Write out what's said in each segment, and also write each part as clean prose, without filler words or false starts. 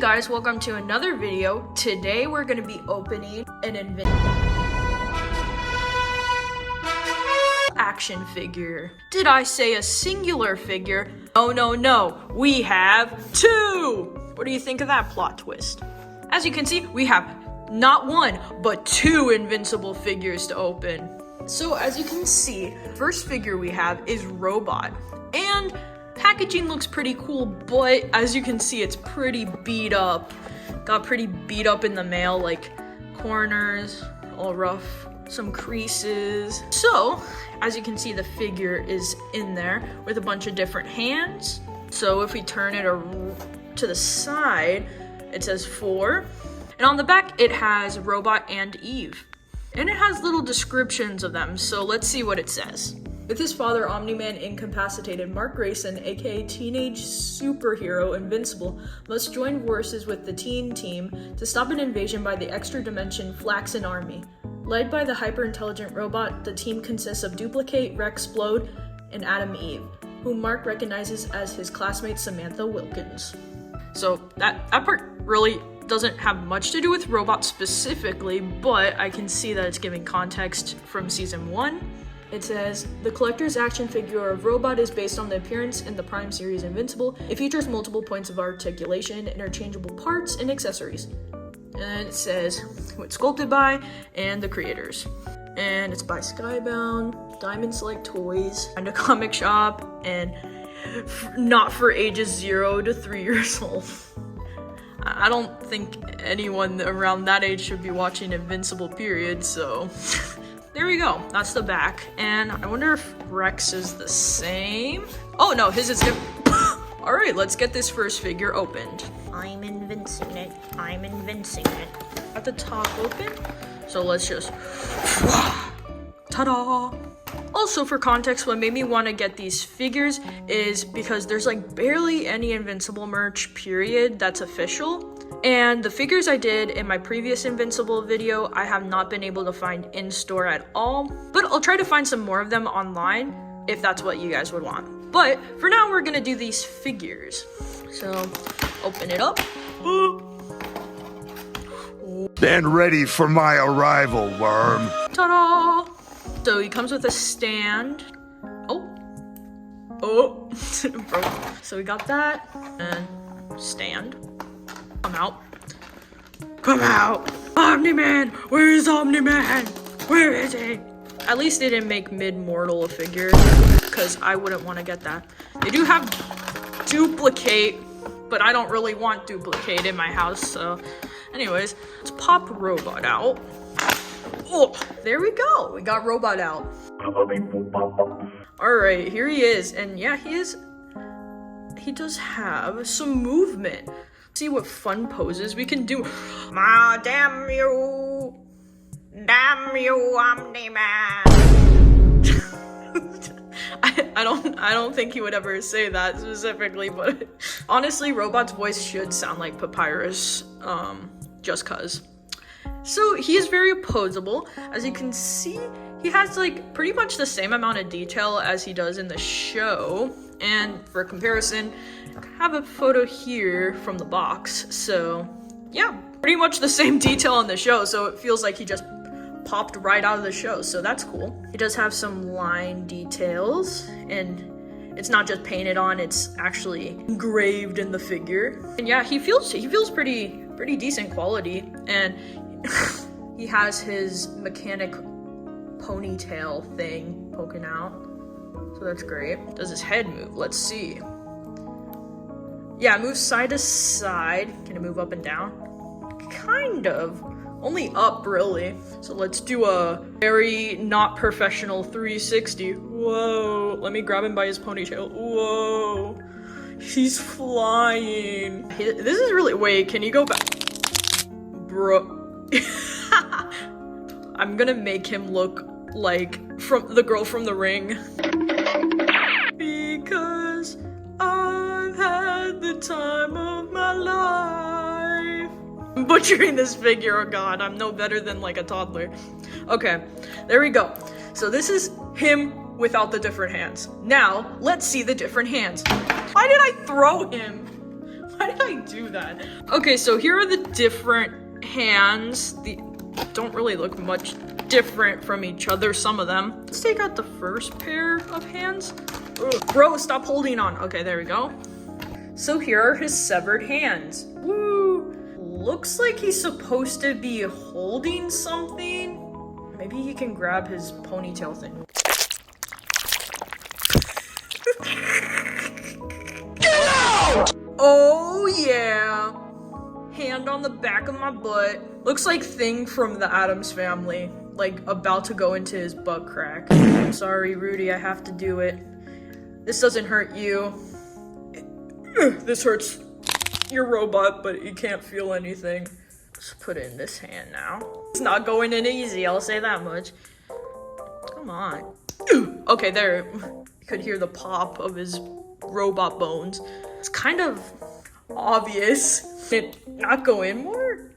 guys, welcome to another video. Today we're going to be opening an Invincible action figure. Did I say a singular figure? No, we have two! What do you think of that plot twist? As you can see, we have not one, but two Invincible figures to open. So as you can see, first figure we have is Robot, and packaging looks pretty cool, but as you can see, it's pretty beat up. Got pretty beat up in the mail, like corners, all rough, some creases. So, as you can see, the figure is in there with a bunch of different hands. So if we turn it to the side, it says 4. And on the back, it has Robot and Eve. And it has little descriptions of them, so let's see what it says. With his father, Omni-Man incapacitated, Mark Grayson, aka teenage superhero Invincible, must join forces with the teen team to stop an invasion by the extra-dimension Flaxen Army. Led by the hyper-intelligent robot, the team consists of Duplicate, Rex, Splode, and Adam Eve, whom Mark recognizes as his classmate Samantha Wilkins. So that part really doesn't have much to do with Robot specifically, but I can see that it's giving context from season 1. It says, the collector's action figure of Robot is based on the appearance in the Prime series Invincible. It features multiple points of articulation, interchangeable parts, and accessories. And it says who it's sculpted by and the creators. And it's by Skybound, Diamond Select Toys, and a comic shop, and not for ages 0 to 3 years old. I don't think anyone around that age should be watching Invincible, period, so there we go. That's the back. And I wonder if Rex is the same. Oh no, his is different. Alright, let's get this first figure opened. I'm invincing it. At the top open. So let's just ta-da! Also, for context, what made me want to get these figures is because there's like barely any Invincible merch, period, that's official. And the figures I did in my previous Invincible video, I have not been able to find in store at all. But I'll try to find some more of them online if that's what you guys would want. But for now, we're gonna do these figures. So, open it up. Stand ready for my arrival, worm. Ta-da! So he comes with a stand. Oh, broke. So we got that, and stand. Come out! Omni-Man! Where is Omni-Man? Where is he? At least they didn't make Mid-Mortal a figure, because I wouldn't want to get that. They do have Duplicate, but I don't really want Duplicate in my house, so anyways, let's pop Robot out. Oh, there we go. We got Robot out. Alright, here he is. And yeah, he does have some movement. See what fun poses we can do. Ma, damn you, Omni-Man. I don't think he would ever say that specifically, but honestly, Robot's voice should sound like Papyrus, just cause. So he is very opposable. As you can see, he has like pretty much the same amount of detail as he does in the show. And for comparison, I have a photo here from the box. So yeah, pretty much the same detail in the show. So it feels like he just popped right out of the show. So that's cool. He does have some line details, and it's not just painted on, it's actually engraved in the figure. And yeah, he feels pretty decent quality. And he has his mechanic ponytail thing poking out, so that's great. Does his head move? Let's see. Yeah, it moves side to side. Can it move up and down? Kind of. Only up, really. So let's do a very not professional 360. Whoa. Let me grab him by his ponytail. Whoa. He's flying. This is really... Wait, can you go back? Bro. I'm gonna make him look like from the girl from The Ring. Because I've had the time of my life. I'm butchering this figure, oh god, I'm no better than like a toddler. Okay, there we go. So this is him without the different hands. Now, let's see the different hands. Why did I throw him? Why did I do that? Okay, so here are the different hands. They don't really look much different from each other, some of them. Let's take out the first pair of hands. Ugh. Bro, stop holding on. Okay, there we go. So here are his severed hands. Woo! Looks like he's supposed to be holding something. Maybe he can grab his ponytail thing. Oh yeah! Hand on the back of my butt. Looks like Thing from the Addams Family. Like about to go into his butt crack. I'm sorry, Rudy, I have to do it. This doesn't hurt you. This hurts your robot, but you can't feel anything. Let's put it in this hand now. It's not going in easy, I'll say that much. Come on. Okay, there. You could hear the pop of his robot bones. It's kind of obvious. Did it not go in more?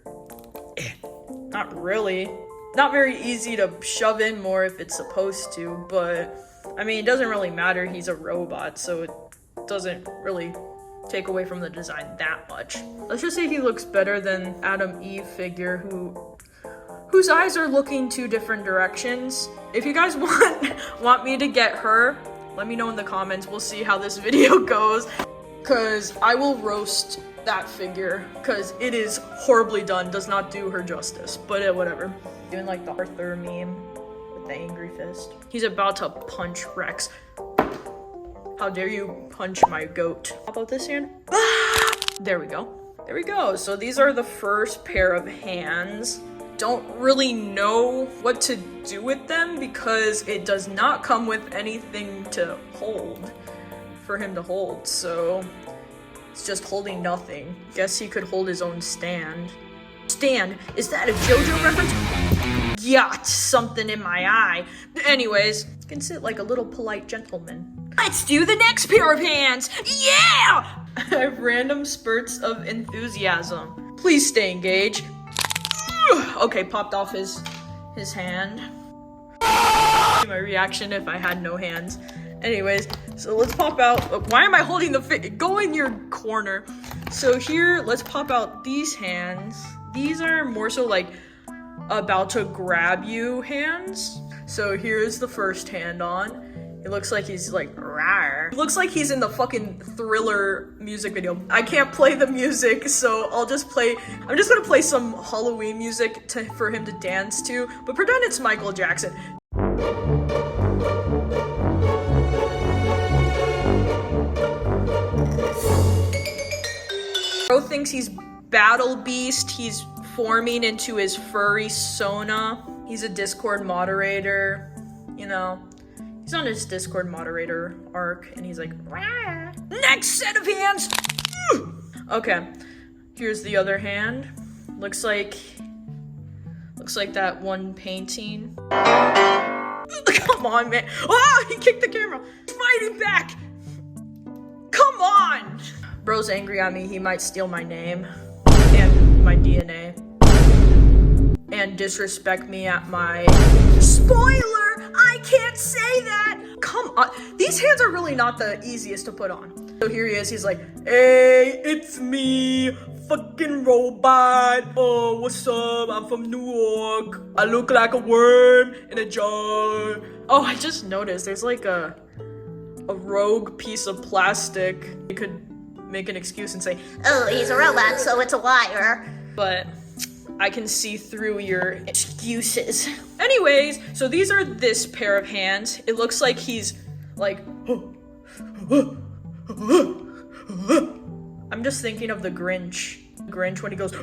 Not really. Not very easy to shove in more if it's supposed to, but I mean, it doesn't really matter. He's a robot, so it doesn't really take away from the design that much. Let's just say he looks better than Adam Eve figure whose eyes are looking two different directions. If you guys want me to get her, let me know in the comments. We'll see how this video goes, because I will roast that figure, because it is horribly done, does not do her justice, but whatever. Doing like the Arthur meme with the angry fist. He's about to punch Rex. How dare you punch my goat? How about this hand? Ah! There we go. There we go. So these are the first pair of hands. Don't really know what to do with them because it does not come with anything to hold for him to hold. So it's just holding nothing. Guess he could hold his own stand. Stand? Is that a JoJo reference? Got something in my eye. Anyways, you can sit like a little polite gentleman. Let's do the next pair of hands! Yeah! I have random spurts of enthusiasm. Please stay engaged. Okay, popped off his hand. My reaction if I had no hands. Anyways, so let's pop out. Why am I holding the go in your corner. So here, let's pop out these hands. These are more so like about to grab you hands. So here's the first hand on. It looks like he's like, rawr. It looks like he's in the fucking Thriller music video. I can't play the music, so I'm just gonna play some Halloween music for him to dance to, but pretend it's Michael Jackson. Bro thinks he's Battle Beast. He's forming into his furry Sona. He's a Discord moderator, you know. He's on his Discord moderator arc, and he's like, rah. Next set of hands! Okay, here's the other hand. Looks like that one painting. Come on, man. Oh, he kicked the camera. Fighting back. Come on. Bro's angry at me. He might steal my name and my DNA and disrespect me at my spoiler. I can't say that. Come on. These hands are really not the easiest to put on. So here he is. He's like, hey, it's me, fucking robot. Oh, what's up? I'm from New York. I look like a worm in a jar. Oh, I just noticed there's like a rogue piece of plastic. You could make an excuse and say, oh, he's a robot, so it's a liar. But I can see through your excuses. Anyways, so these are this pair of hands. It looks like he's like, I'm just thinking of the Grinch. Grinch when he goes,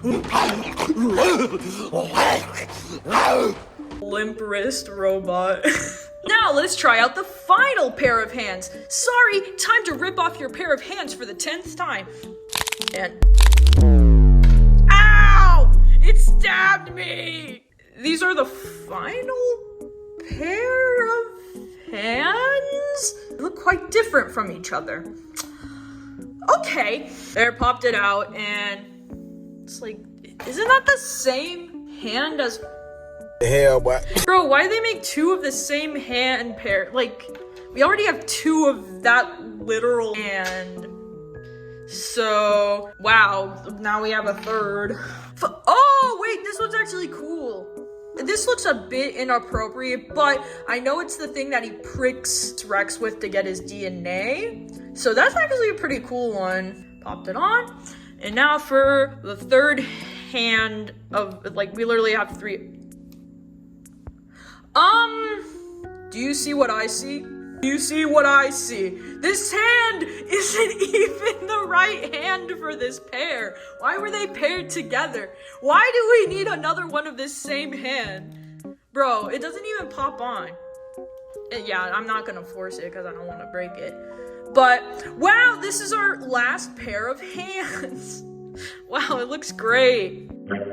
limp wrist robot. Now let's try out the final pair of hands. Sorry, time to rip off your pair of hands for the 10th time. And ow! It stabbed me! These are the final pair of hands? They look quite different from each other. Okay. There, popped it out, and it's like, isn't that the same hand as... Hell, boy. Bro, why do they make two of the same hand pair? Like, we already have two of that literal hand. So, wow, now we have a third. Oh, wait, this one's actually cool. This looks a bit inappropriate, but I know it's the thing that he pricks Rex with to get his DNA. So that's actually a pretty cool one. Popped it on. And now for the third hand of, like, we literally have 3. Do you see what I see? Do you see what I see? This hand isn't even the right hand for this pair. Why were they paired together? Why do we need another one of this same hand? Bro, it doesn't even pop on. Yeah, I'm not gonna force it because I don't want to break it. But, wow, this is our last pair of hands. Wow, it looks great.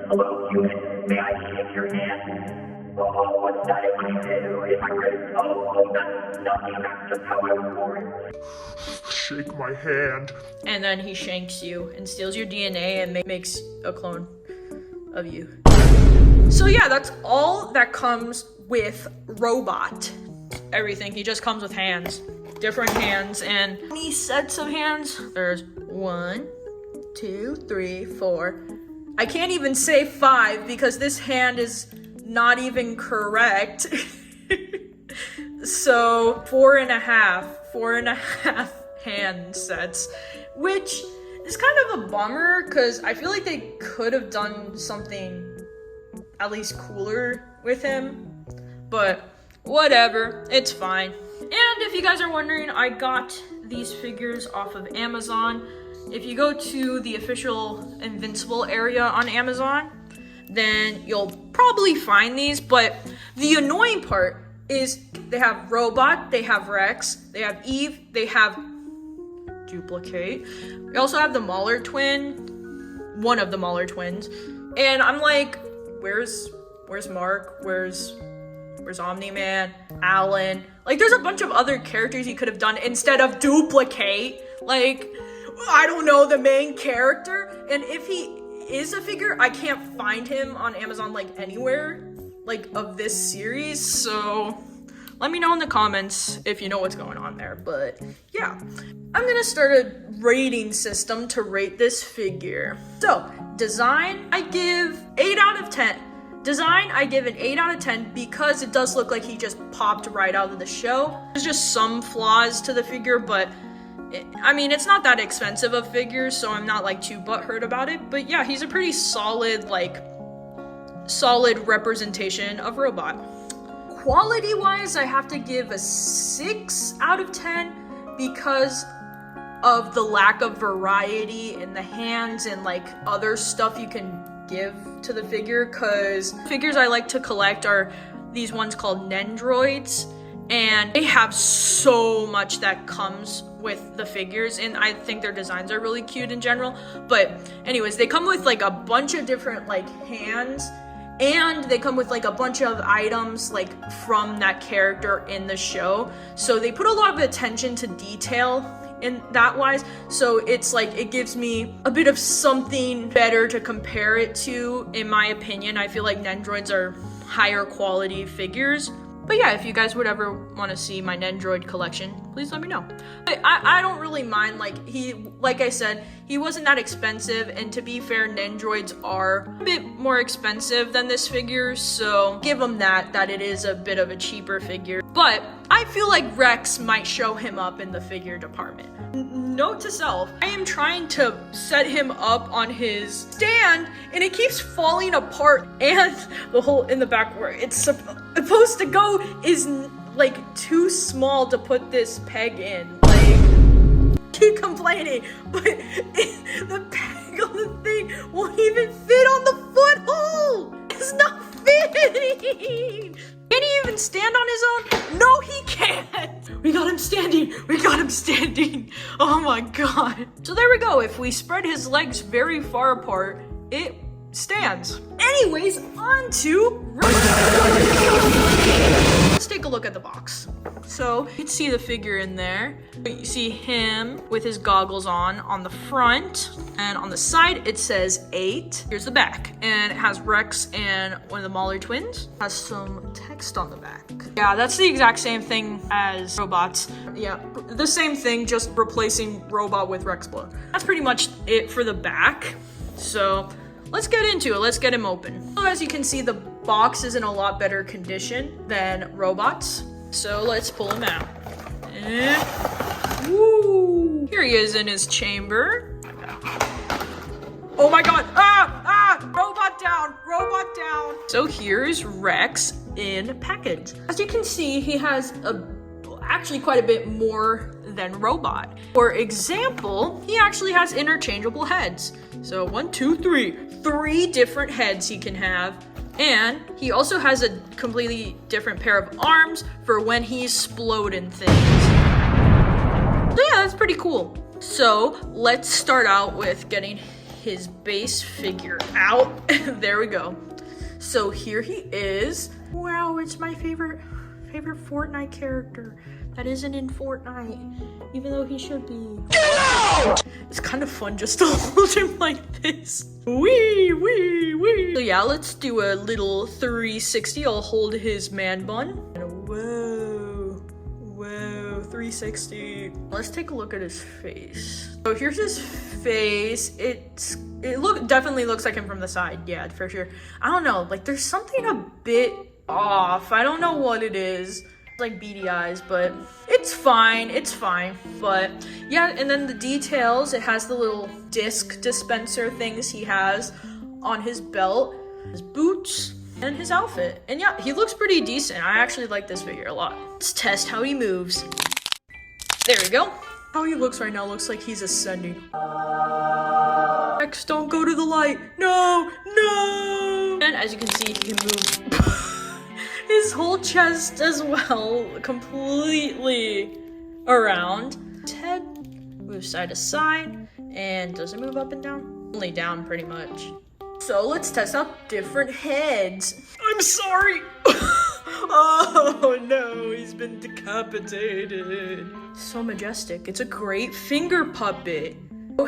Hello, human. May I shake your hand? Oh, what's that if I do? If I wrist? Oh, that's nothing. That's just how I'm born. Shake my hand. And then he shanks you and steals your DNA and makes a clone of you. So yeah, that's all that comes with Robot. Everything. He just comes with hands. Different hands. And how many sets of hands? There's 1, 2, 3, 4. I can't even say 5 because this hand is not even correct. So 4.5 hand sets, which is kind of a bummer because I feel like they could have done something at least cooler with him, but whatever, it's fine. And if you guys are wondering, I got these figures off of Amazon. If you go to the official Invincible area on Amazon, then you'll probably find these, but the annoying part is they have Robot, they have Rex, they have Eve, they have Duplicate. We also have the Mauler twin, one of the Mauler twins, and I'm like, where's Mark? Where's Omni-Man? Alan? Like, there's a bunch of other characters he could have done instead of Duplicate. Like, I don't know, the main character, and if he is a figure, I can't find him on Amazon like anywhere like of this series, so let me know in the comments if you know what's going on there. But yeah, I'm gonna start a rating system to rate this figure. So design, I give 8 out of 10. Design, I give an 8 out of 10 because it does look like he just popped right out of the show. There's just some flaws to the figure, but I mean, it's not that expensive of figures, so I'm not like too butthurt about it. But yeah, he's a pretty solid representation of Robot. Quality-wise, I have to give a 6 out of 10 because of the lack of variety in the hands and like other stuff you can give to the figure. Because figures I like to collect are these ones called Nendroids, and they have so much that comes with the figures, and I think their designs are really cute in general. But anyways, they come with like a bunch of different like hands, and they come with like a bunch of items like from that character in the show, so they put a lot of attention to detail in that wise. So it's like, it gives me a bit of something better to compare it to. In my opinion, I feel like Nendroids are higher quality figures. But yeah, if you guys would ever want to see my Nendroid collection, please let me know. I don't really mind, like I said, he wasn't that expensive, and to be fair, Nendroids are a bit more expensive than this figure, so give him that it is a bit of a cheaper figure. But I feel like Rex might show him up in the figure department. Note to self, I am trying to set him up on his stand, and it keeps falling apart, and the hole in the back where it's supposed to go is like too small to put this peg in. Like, keep complaining, but the peg on the thing won't even fit on the foothold. It's not fitting. Can he even stand on his own? No, he can't. We got him standing. Oh my god. So there we go. If we spread his legs very far apart, it stands. Anyways, on to... Let's take a look at the box. So you can see the figure in there. You see him with his goggles on the front, and on the side it says 8. Here's the back, and it has Rex and one of the Mahler twins. It has some text on the back. Yeah, that's the exact same thing as robots. Yeah, the same thing, just replacing robot with Rex Splode. That's pretty much it for the back. So let's get into it. Let's get him open. So as you can see, the box is in a lot better condition than robots. So let's pull him out. And woo! Here he is in his chamber. Oh my god! Robot down! Robot down! So here's Rex in package. As you can see, he has actually quite a bit more than robot. For example, he actually has interchangeable heads. So 1, 2, 3. 3 different heads he can have. And he also has a completely different pair of arms for when he's sploding things. So yeah, that's pretty cool. So let's start out with getting his base figure out. There we go. So here he is. Wow, it's my favorite Fortnite character that isn't in Fortnite, even though he should be. It's kind of fun just to hold him like this. Wee, wee, wee. So yeah, let's do a little 360. I'll hold his man bun. And whoa, 360. Let's take a look at his face. So here's his face. It definitely looks like him from the side. Yeah, for sure. I don't know, like there's something a bit off. I don't know what it is. Like beady eyes, but it's fine. But yeah, and then the details, it has the little disc dispenser things he has on his belt, his boots, and his outfit. And yeah, he looks pretty decent. I actually like this figure a lot. Let's test how he moves. There we go. How he looks right now looks like he's ascending. Rex, don't go to the light. No. And as you can see, he can move his whole chest as well, completely around. His head moves side to side, and does it move up and down? Only down, pretty much. So let's test out different heads. I'm sorry. Oh no, he's been decapitated. So majestic. It's a great finger puppet.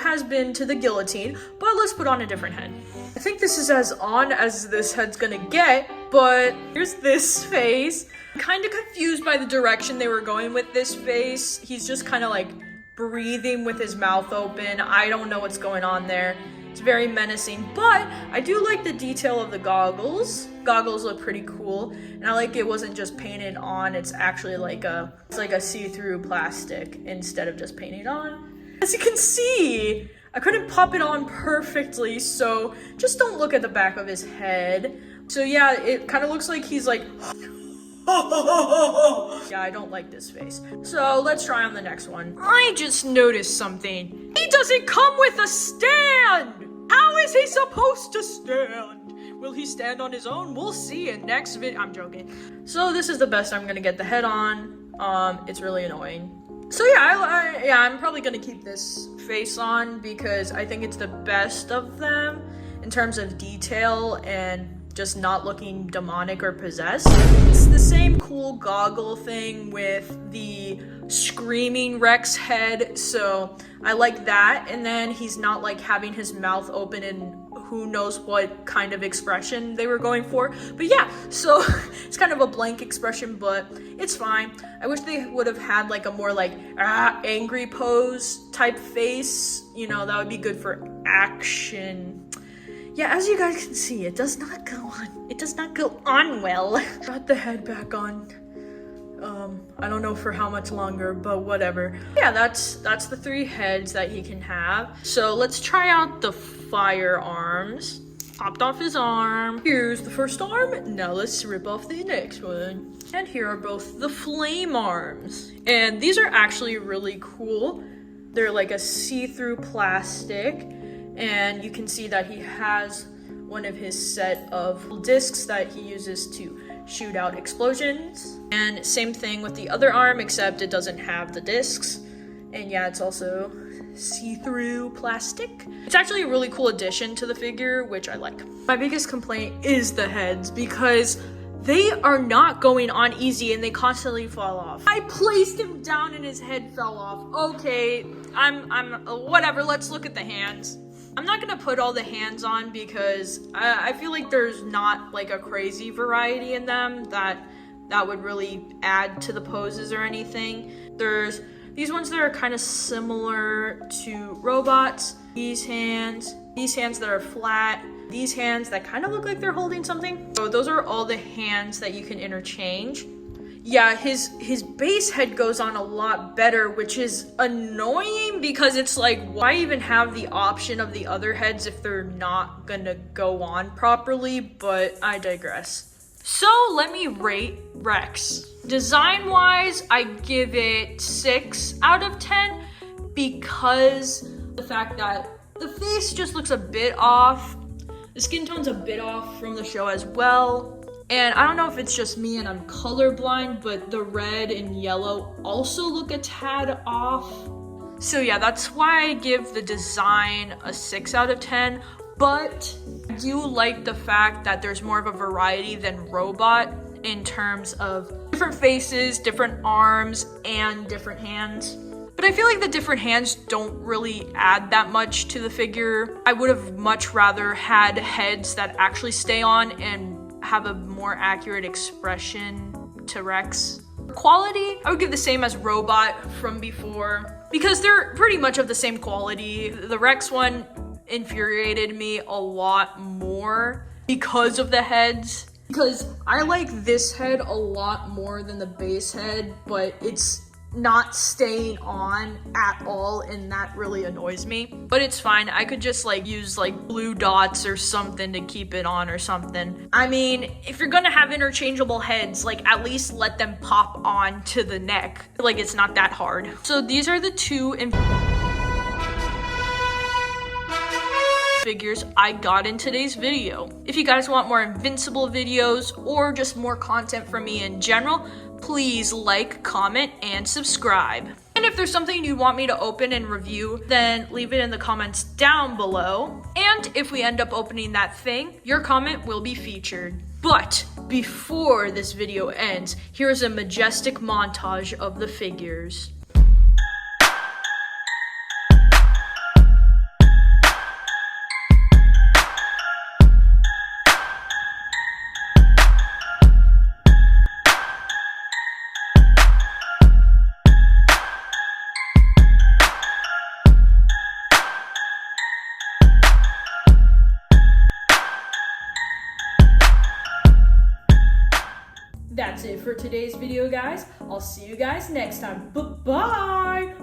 Has been to the guillotine, but let's put on a different head. I think this is as on as this head's gonna get, but here's this face. I'm kind of confused by the direction they were going with this face. He's just kind of like breathing with his mouth open. I don't know what's going on there. It's very menacing, but I do like the detail of the goggles. Goggles look pretty cool, and I like it wasn't just painted on. It's actually like a see-through plastic instead of just painted on. As you can see, I couldn't pop it on perfectly, so just don't look at the back of his head. So yeah, it kind of looks like he's like, yeah, I don't like this face. So let's try on the next one. I just noticed something. He doesn't come with a stand! How is he supposed to stand? Will he stand on his own? We'll see in next video. I'm joking. So this is the best I'm gonna get the head on. It's really annoying. So yeah, I'm probably gonna keep this face on because I think it's the best of them in terms of detail and just not looking demonic or possessed. It's the same cool goggle thing with the screaming Rex head, so I like that. And then he's not like having his mouth open and who knows what kind of expression they were going for. But yeah, so it's kind of a blank expression, but it's fine. I wish they would have had like a more like angry pose type face. You know, that would be good for action. Yeah, as you guys can see, it does not go on. It does not go on well. Got the head back on. I don't know for how much longer, but whatever. Yeah, that's the 3 heads that he can have. So let's try out the firearms. Popped off his arm. Here's the first arm. Now let's rip off the next one. And here are both the flame arms. And these are actually really cool. They're like a see-through plastic. And you can see that he has one of his set of discs that he uses to shoot out explosions. And same thing with the other arm, except it doesn't have the discs. And yeah, it's also see-through plastic. It's actually a really cool addition to the figure, which I like. My biggest complaint is the heads, because they are not going on easy and they constantly fall off. I placed him down and his head fell off. Okay, I'm whatever, let's look at the hands. I'm not gonna put all the hands on because I feel like there's not like a crazy variety in them that would really add to the poses or anything. There's these ones that are kind of similar to robots. These hands that are flat. These hands that kind of look like they're holding something. So those are all the hands that you can interchange. Yeah, his base head goes on a lot better, which is annoying because it's like, why even have the option of the other heads if they're not gonna go on properly? But I digress. So let me rate Rex. Design-wise, I give it 6 out of 10 because the fact that the face just looks a bit off. The skin tone's a bit off from the show as well. And I don't know if it's just me and I'm colorblind, but the red and yellow also look a tad off. So yeah, that's why I give the design a 6 out of 10. But I do like the fact that there's more of a variety than Robot in terms of different faces, different arms, and different hands. But I feel like the different hands don't really add that much to the figure. I would have much rather had heads that actually stay on and have a more accurate expression to Rex. Quality, I would give the same as Robot from before because they're pretty much of the same quality. The Rex one infuriated me a lot more because of the heads. Because I like this head a lot more than the base head, but it's not staying on at all and that really annoys me. But it's fine, I could just like use like blue dots or something to keep it on or something. I mean, if you're gonna have interchangeable heads, like at least let them pop on to the neck. Like it's not that hard. So these are the two figures I got in today's video. If you guys want more Invincible videos or just more content from me in general, please like, comment, and subscribe. And if there's something you want me to open and review, then leave it in the comments down below. And if we end up opening that thing, your comment will be featured. But before this video ends, here's a majestic montage of the figures. That's it for today's video, guys. I'll see you guys next time. Bye-bye!